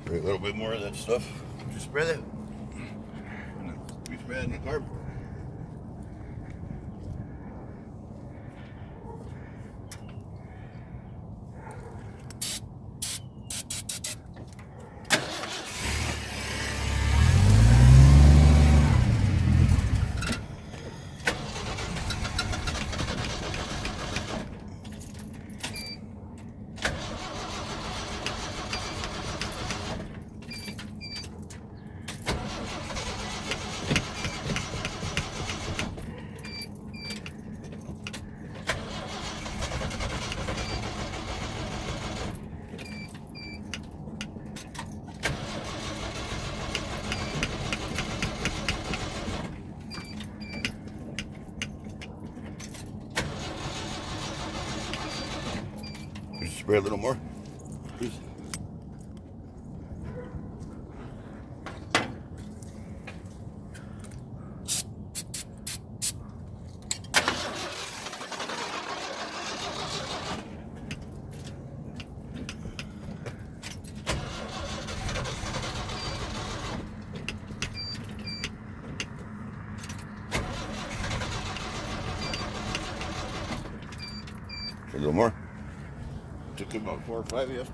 Spray a little bit more of that stuff. Just spray that. We spray it in the carb. Just spray a little more. Please. A little more. Took about 4 or 5 yesterday.